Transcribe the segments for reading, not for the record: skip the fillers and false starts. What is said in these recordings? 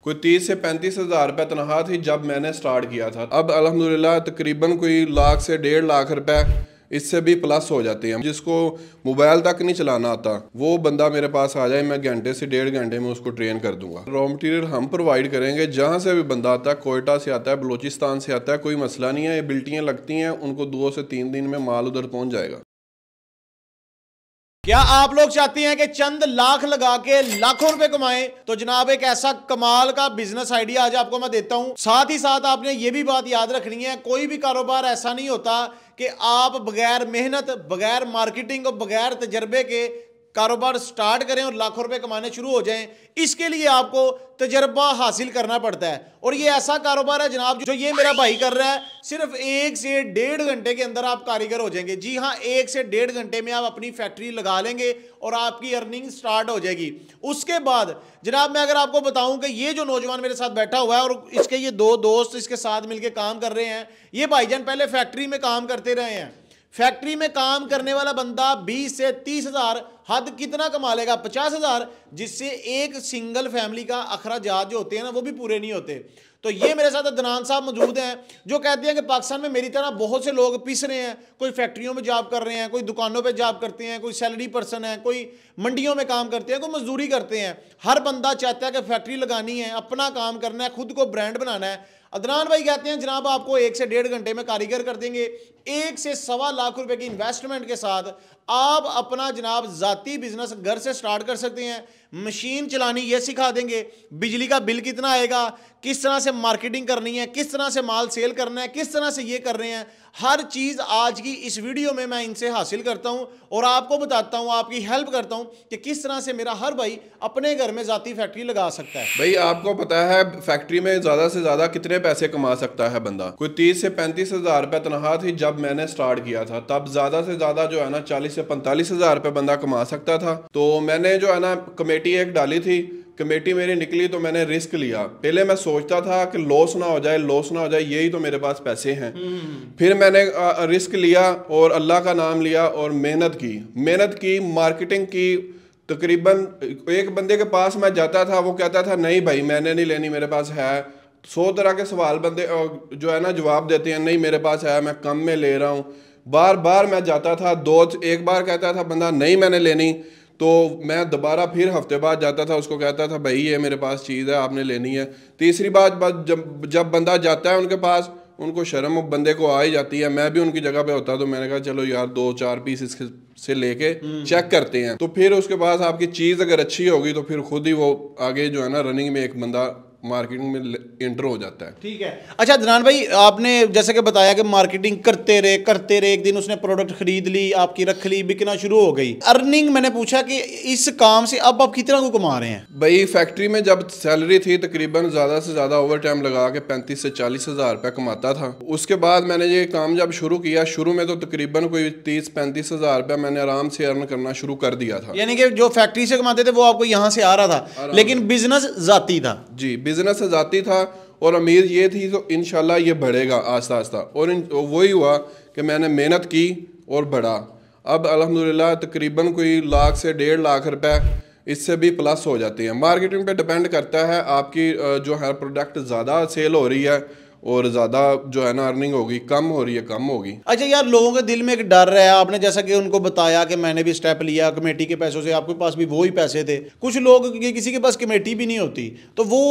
कोई 30 से 35 हज़ार रुपये तनख्वाह थी जब मैंने स्टार्ट किया था। अब अल्हम्दुलिल्लाह तकरीबन कोई लाख से 1.5 लाख रुपए इससे भी प्लस हो जाते हैं। जिसको मोबाइल तक नहीं चलाना आता वो बंदा मेरे पास आ जाए, मैं घंटे से 1.5 घंटे में उसको ट्रेन कर दूंगा। रॉ मटेरियल हम प्रोवाइड करेंगे, जहाँ से भी बंदा आता है, कोयटा से आता है, बलूचिस्तान से आता है, कोई मसला नहीं है। ये बिल्टियाँ लगती हैं, उनको 2 से 3 दिन में माल उधर पहुँच जाएगा। क्या आप लोग चाहते हैं कि चंद लाख लगा के लाखों रुपए कमाएं? तो जनाब एक ऐसा कमाल का बिजनेस आइडिया आज आपको मैं देता हूं। साथ ही साथ आपने ये भी बात याद रखनी है, कोई भी कारोबार ऐसा नहीं होता कि आप बगैर मेहनत, बगैर मार्केटिंग और बगैर तजर्बे के कारोबार स्टार्ट करें और लाखों रुपए कमाने शुरू हो जाएं। इसके लिए आपको तजर्बा हासिल करना पड़ता है। और ये ऐसा कारोबार है जनाब जो ये मेरा भाई कर रहा है, सिर्फ 1 से 1.5 घंटे के अंदर आप कारीगर हो जाएंगे। जी हाँ, 1 से 1.5 घंटे में आप अपनी फैक्ट्री लगा लेंगे और आपकी अर्निंग स्टार्ट हो जाएगी। उसके बाद जनाब मैं अगर आपको बताऊं कि ये जो नौजवान मेरे साथ बैठा हुआ है और इसके ये 2 दोस्त इसके साथ मिलकर काम कर रहे हैं, ये भाईजान पहले फैक्ट्री में काम करते रहे हैं। फैक्ट्री में काम करने वाला बंदा 20 से 30 हज़ार, हद कितना कमा लेगा, 50 हज़ार, जिससे एक सिंगल फैमिली का अखराजात जो होते हैं ना वो भी पूरे नहीं होते। तो ये मेरे साथ अदनान साहब मौजूद हैं जो कहते हैं कि पाकिस्तान में मेरी तरह बहुत से लोग पिस रहे हैं। कोई फैक्ट्रियों में जॉब कर रहे हैं, कोई दुकानों पे जॉब करते हैं, कोई सैलरी पर्सन है, कोई मंडियों में काम करते हैं, कोई मजदूरी करते हैं। हर बंदा चाहता है कि फैक्ट्री लगानी है, अपना काम करना है, खुद को ब्रांड बनाना है। अदनान भाई कहते हैं जनाब आपको 1 से 1.5 घंटे में कारीगर कर देंगे। 1 से 1.25 लाख रुपए की इन्वेस्टमेंट के साथ आप अपना जनाब जाती बिजनेस घर से स्टार्ट कर सकते हैं। मशीन चलानी ये सिखा देंगे, बिजली का बिल कितना आएगा, किस तरह से मार्केटिंग करनी है, किस तरह से माल सेल करना है, किस तरह से ये कर रहे हैं, हर चीज़ आज की इस वीडियो में मैं इनसे हासिल करता हूं और आपको बताता हूं, आपकी हेल्प करता हूं कि किस तरह से मेरा हर भाई अपने घर में जाती फैक्ट्री लगा सकता है। भाई आपको पता है फैक्ट्री में ज़्यादा से ज़्यादा कितने पैसे कमा सकता है बंदा? कोई 30 से 35 हज़ार रुपये तनख्वाह थी जब मैंने स्टार्ट किया था। तब ज़्यादा से ज़्यादा जो है ना 40 से 45 हज़ार रुपये बंदा कमा सकता था। तो मैंने जो है ना कमेटी एक डाली थी, कमेटी मेरी निकली तो मैंने रिस्क लिया। पहले मैं सोचता था कि लॉस ना हो जाए, लॉस ना हो जाए, यही तो मेरे पास पैसे हैं। फिर मैंने रिस्क लिया और अल्लाह का नाम लिया और मेहनत की, मार्केटिंग की। तकरीबन एक बंदे के पास मैं जाता था, वो कहता था नहीं भाई मैंने नहीं लेनी, मेरे पास है। 100 तरह के सवाल बंदे जो है ना जवाब देते हैं, नहीं मेरे पास है, मैं कम में ले रहा हूँ। बार बार मैं जाता था, एक बार कहता था बंदा नहीं मैंने लेनी, तो मैं दोबारा फिर हफ्ते बाद जाता था, उसको कहता था भाई ये मेरे पास चीज़ है आपने लेनी है। तीसरी बात जब बंदा जाता है उनके पास, उनको शर्म बंदे को आ ही जाती है। मैं भी उनकी जगह पे होता तो मैंने कहा चलो यार 2-4 पीस इसके से लेके चेक करते हैं। तो फिर उसके पास आपकी चीज़ अगर अच्छी होगी तो फिर खुद ही वो आगे जो है ना रनिंग में एक बंदा मार्केटिंग में इंटर हो जाता है। ठीक है। अच्छा अदनान भाई, आपने जैसे कि बताया कि मार्केटिंग करते रहे, एक दिन उसने प्रोडक्ट खरीद ली, आपकी रख ली, बिकना शुरू हो गई। अर्निंग मैंने पूछा कि इस काम से अब आप कितना को कमा रहे हैं? भाई फैक्ट्री में जब सैलरी थी तकरीबन ज़्यादा से ज़्यादा ओवर टाइम लगा के 35 से 40 हज़ार रुपये कमाता था। उसके बाद मैंने ये काम जब शुरू किया, शुरू में तो तकरीबन कोई 30-35 हज़ार रुपये मैंने आराम से अर्न करना शुरू कर दिया था। यानी कि जो फैक्ट्री से कमाते थे वो आपको यहाँ से आ रहा था, लेकिन बिजनेस जाती था। जी, बिजनेस जाती था और उम्मीद ये थी तो इंशाल्लाह ये बढ़ेगा आस्ता आस्ता। और वही हुआ कि मैंने मेहनत की और बढ़ा। अब अल्हम्दुलिल्लाह तकरीबन कोई लाख से 1.5 लाख रुपए इससे भी प्लस हो जाते हैं। मार्केटिंग पे डिपेंड करता है आपकी जो है प्रोडक्ट ज़्यादा सेल हो रही है और ज़्यादा जो है ना अर्निंग होगी, कम हो रही है कम होगी। अच्छा यार, लोगों के दिल में एक डर है। आपने जैसा कि उनको बताया कि मैंने भी स्टेप लिया कमेटी के पैसों से, आपके पास भी वो ही पैसे थे। कुछ लोग किसी के पास कमेटी भी नहीं होती, तो वो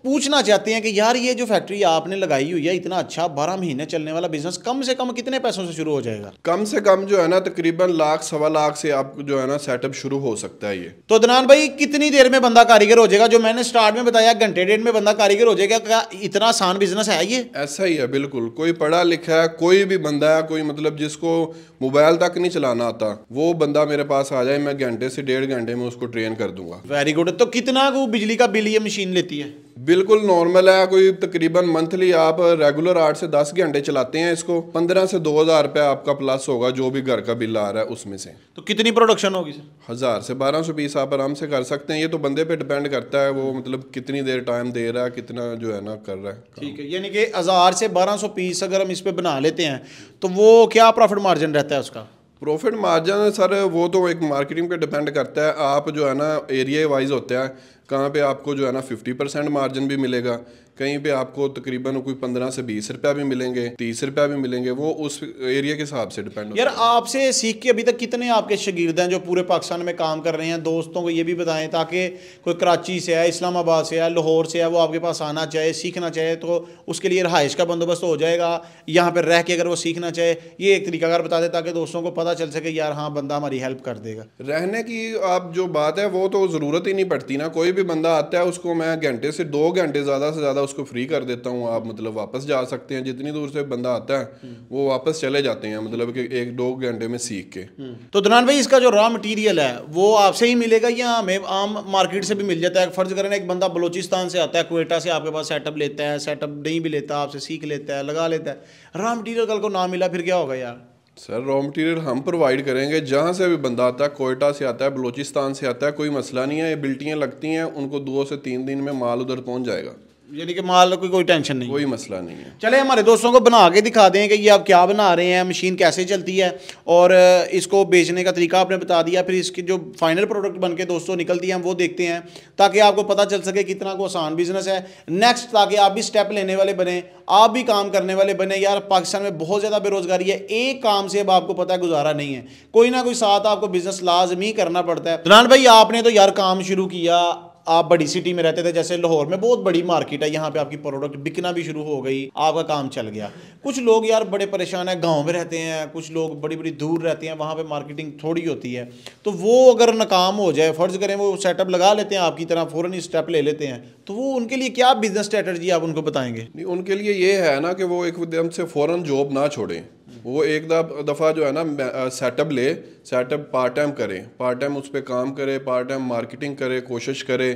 पूछना चाहते हैं कि यार ये जो फैक्ट्री आपने लगाई हुई है, इतना अच्छा 12 महीने चलने वाला बिजनेस, कम से कम कितने पैसों से शुरू हो जाएगा? कम से कम जो है ना तकरीबन लाख 1.25 लाख से आपको जो है ना सेटअप शुरू हो सकता है ये। तो अदनान भाई कितनी देर में बंदा कारीगर हो जाएगा? जो मैंने स्टार्ट में बताया घंटे 1.5 में बंदा कारीगर हो जाएगा, क्या इतना आसान बिजनेस है ये? ऐसा ही है बिल्कुल। कोई पढ़ा लिखा है, कोई भी बंदा है, कोई मतलब जिसको मोबाइल तक नहीं चलाना आता, वो बंदा मेरे पास आ जाए, मैं घंटे से 1.5 घंटे में उसको ट्रेन कर दूंगा। Very good. तो कितना को बिजली का बिल ये मशीन लेती है? बिल्कुल नॉर्मल है। कोई तकरीबन मंथली आप रेगुलर 8 से 10 घंटे चलाते हैं इसको, 15 से 2000 रुपये आपका प्लस होगा जो भी घर का बिल आ रहा है उसमें से। तो कितनी प्रोडक्शन होगी सर? 1000 से 1200 पीस आप आराम से कर सकते हैं। ये तो बंदे पे डिपेंड करता है, वो मतलब कितनी देर टाइम दे रहा है, कितना जो है ना कर रहा है। ठीक है, यानी कि 1000 से 1200 पीस अगर हम इस पे बना लेते हैं तो वो क्या प्रॉफिट मार्जिन रहता है उसका? प्रॉफिट मार्जिन सर वो तो एक मार्केटिंग पे डिपेंड करता है। आप जो है ना एरिया वाइज होता है, कहाँ पे आपको जो है ना 50% मार्जिन भी मिलेगा, कहीं पे आपको तकरीबन कोई 15 से 20 रुपया भी मिलेंगे, 30 रुपया भी मिलेंगे, वो उस एरिया के हिसाब से डिपेंड होता है। यार आपसे सीख के अभी तक कितने आपके शागिर्द हैं जो पूरे पाकिस्तान में काम कर रहे हैं? दोस्तों को ये भी बताएं ताकि कोई कराची से है, इस्लामाबाद से है, लाहौर से है, वो आपके पास आना चाहे, सीखना चाहे तो उसके लिए रहाइश का बंदोबस्त हो जाएगा, यहाँ पर रह के अगर वो सीखना चाहे, ये एक तरीकाकार बता दें ताकि दोस्तों को पता चल सके यार हाँ बंदा हमारी हेल्प कर देगा। रहने की आप जो बात है वो तो ज़रूरत ही नहीं पड़ती ना, कोई भी बंदा आता है उसको मैं घंटे से 2 घंटे ज़्यादा से ज़्यादा उसको फ्री कर देता हूँ। आप मतलब वापस जा सकते हैं, जितनी दूर से बंदा आता है वो वापस चले जाते हैं, मतलब कि 1-2 घंटे में सीख के। तो अदनान भाई इसका जो रॉ मटेरियल है वो आपसे ही मिलेगा या हमें आम मार्केट से भी मिल जाता है? फर्ज करें एक बंदा बलूचिस्तान से आता है, क्वेटा से आपके पास सेटअप लेता है, सेटअप नहीं भी लेता, आपसे सीख लेता है, लगा लेता है, रॉ मटेरियल कल को ना मिला फिर क्या होगा यार? सर रॉ मटेरियल हम प्रोवाइड करेंगे, जहाँ से भी बंदा आता है, कोयटा से आता है, बलूचिस्तान से आता है, कोई मसला नहीं है। ये बिल्टियाँ लगती हैं, उनको 2 से 3 दिन में माल उधर पहुँच जाएगा, यानी कि माल की कोई टेंशन नहीं, कोई मसला नहीं है। चले हमारे दोस्तों को बना के दिखा दें कि ये आप क्या बना रहे हैं, मशीन कैसे चलती है और इसको बेचने का तरीका आपने बता दिया। फिर इसकी जो फाइनल प्रोडक्ट बन के दोस्तों निकलती हैं वो देखते हैं ताकि आपको पता चल सके कितना को आसान बिजनेस है नेक्स्ट, ताकि आप भी स्टेप लेने वाले बने, आप भी काम करने वाले बने। यार पाकिस्तान में बहुत ज़्यादा बेरोजगारी है, एक काम से अब आपको पता है गुजारा नहीं है, कोई ना कोई साथ आपको बिजनेस लाजमी करना पड़ता है। अदनान भाई आपने तो यार काम शुरू किया, आप बड़ी सिटी में रहते थे, जैसे लाहौर में बहुत बड़ी मार्केट है, यहाँ पे आपकी प्रोडक्ट बिकना भी शुरू हो गई, आपका काम चल गया। कुछ लोग यार बड़े परेशान हैं, गांव में रहते हैं, कुछ लोग बड़ी बड़ी दूर रहते हैं, वहाँ पे मार्केटिंग थोड़ी होती है, तो वो अगर नाकाम हो जाए, फ़र्ज़ करें वो सेटअप लगा लेते हैं आपकी तरह, फ़ौरन ही स्टेप ले लेते हैं, तो वो उनके लिए क्या बिजनेस स्ट्रेटजी आप उनको बताएंगे? नहीं, उनके लिए ये है ना कि वो एकदम से फ़ौरन जॉब ना छोड़ें, वो एक दफ़ा जो है ना सेटअप ले, सेटअप पार्ट टाइम करे, पार्ट टाइम उस पर काम करे, पार्ट टाइम मार्केटिंग करे, कोशिश करे।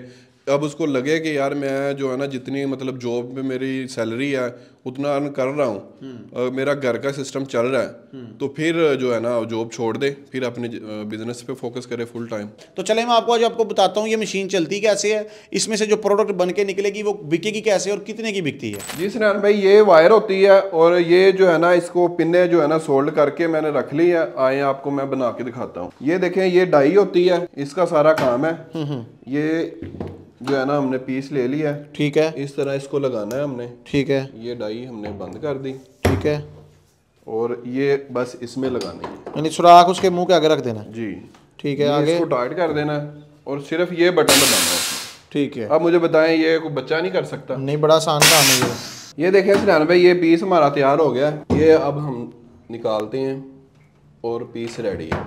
अब उसको लगे कि यार मैं जो है ना जितनी मतलब जॉब में मेरी सैलरी है उतना अर्न कर रहा हूँ, मेरा घर का सिस्टम चल रहा है, तो फिर जो है ना जॉब छोड़ दे, फिर अपने बिजनेस पे फोकस करे फुल टाइम। तो चले मैं आपको बताता हूँ ये मशीन चलती कैसे है, इसमें से जो प्रोडक्ट बन के निकलेगी वो बिकेगी कैसे और कितने की बिकती है? जी सनान भाई, ये वायर होती है और ये जो है ना इसको पिन्ने जो है ना सोल्ड करके मैंने रख ली है। आए आपको मैं बना के दिखाता हूँ। ये देखें, ये डाई होती है, इसका सारा काम है। ये जो है ना हमने पीस ले लिया है, ठीक है, इस तरह इसको लगाना है हमने, ठीक है, ये डाई हमने बंद कर दी, ठीक है, और ये बस इसमें लगानी है, यानी सुराख उसके मुंह के आगे रख देना जी, ठीक है, आगे इसको टाइट कर देना है और सिर्फ ये बटन दबाना है, ठीक है। अब मुझे बताएं ये कोई बच्चा नहीं कर सकता? नहीं, बड़ा आसान काम है ये। ये देखें सनान भाई, ये पीस हमारा तैयार हो गया, ये अब हम निकालते हैं और पीस रेडी है।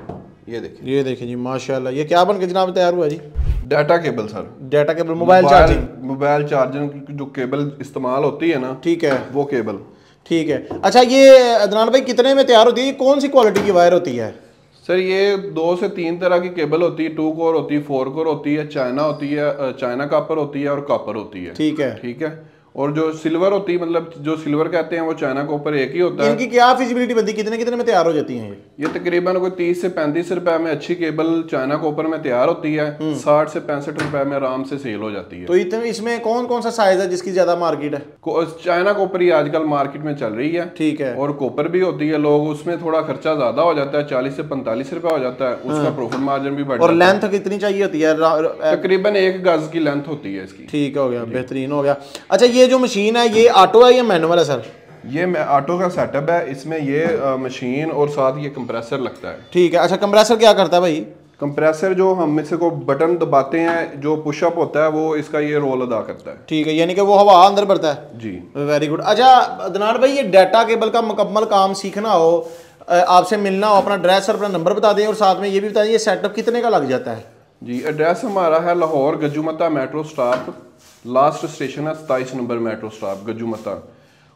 ये देखें जी माशाल्लाह, ये क्या बन के जनाब तैयार हुआ जी? Data cable sir, data cable, mobile charging की जो केबल इस्तेमाल होती है ना, ठीक है, वो केबल, ठीक है। अच्छा ये अदनान भाई कितने में तैयार होती है, कौन सी क्वालिटी की वायर होती है? सर ये 2 से 3 तरह की केबल होती है, 2 कोर होती है, 4 कोर होती है, चाइना होती है, चाइना कॉपर होती है और कॉपर होती है, ठीक है, ठीक है। और जो सिल्वर होती है, मतलब जो सिल्वर कहते हैं वो चाइना के ऊपर एक ही होता है। इनकी क्या फिजिबिलिटी बनती है, कितने कितने में तैयार हो जाती हैं ये तकरीबन कोई 30 से 35 रुपए में अच्छी केबल चाइना के ऊपर में तैयार होती है, 60 से 65 रुपए में आराम से सेल हो जाती है। तो इतने इसमें कौन कौन सा साइज है जिसकी ज्यादा मार्केट है? चाइना कॉपर ही आजकल मार्केट में चल रही है, ठीक है, और कॉपर भी होती है, लोग उसमें थोड़ा खर्चा ज्यादा हो जाता है, 40 से 45 रुपए हो जाता है, उसका प्रॉफिट मार्जिन भी बढ़ जाता है। और लेंथ कितनी चाहिए होती है? तकरीबन 1 गज की लेंथ होती है इसकी। ठीक हो गया, बेहतरीन हो गया। अच्छा ये जो मशीन है ये ऑटो है या मैनुअल है सर? ये ऑटो का सेटअप है, इसमें ये मशीन और साथ ये कंप्रेसर लगता है। ठीक है। अच्छा कंप्रेसर क्या करता है भाई? कंप्रेसर जो हम में से को बटन दबाते हैं, जो पुशअप होता है, वो इसका ये रोल अदा करता है। ठीक है, यानी कि वो हवा अंदर भरता है जी। Very good. अच्छा अदनान भाई, ये डाटा केबल का मुकम्मल काम सीखना हो, आपसे मिलना हो, अपना एड्रेस और अपना नंबर बता दें, और साथ में ये भी बता दें ये सेटअप कितने का लग जाता है? जी, एड्रेस हमारा है Lahore Gajumatta metro stop, last station है 27 नंबर मेट्रो स्टॉप गजुमता।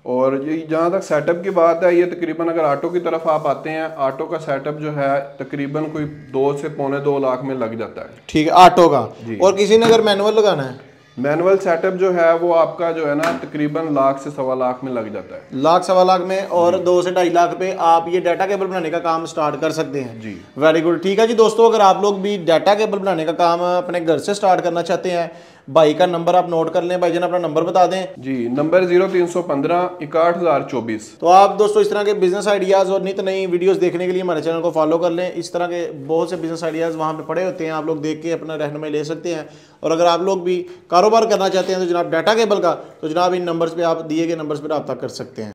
और ये जहाँ तक सेटअप की बात है, ये तकरीबन अगर ऑटो की तरफ आप आते हैं, ऑटो का सेटअप जो है तकरीबन कोई 2 से पौने 2 लाख में लग जाता है। ठीक है, ऑटो का। और किसी ने अगर मैनुअल लगाना है, मैनुअल सेटअप जो है वो आपका जो है ना तकरीबन लाख से 1.25 लाख में लग जाता है। लाख 1.25 लाख में, और 2 से 2.5 लाख पे आप ये डाटा केबल बनाने का काम स्टार्ट कर सकते हैं। जी वेरी गुड। ठीक है जी दोस्तों, अगर आप लोग भी डाटा केबल बनाने का काम अपने घर से स्टार्ट करना चाहते हैं, भाई का नंबर आप नोट कर लें। भाईजान अपना नंबर बता दें। जी, नंबर 0315 61024। तो आप दोस्तों इस तरह के बिजनेस आइडियाज़ और नित नई वीडियोस देखने के लिए हमारे चैनल को फॉलो कर लें। इस तरह के बहुत से बिजनेस आइडियाज़ वहाँ पे पड़े होते हैं, आप लोग देख के अपना रहनुमाई ले सकते हैं। और अगर आप लोग भी कारोबार करना चाहते हैं तो जनाब डाटा केबल का, तो जनाब इन नंबर्स पे आप दिए गए नंबर्स पर रब्ता कर सकते हैं।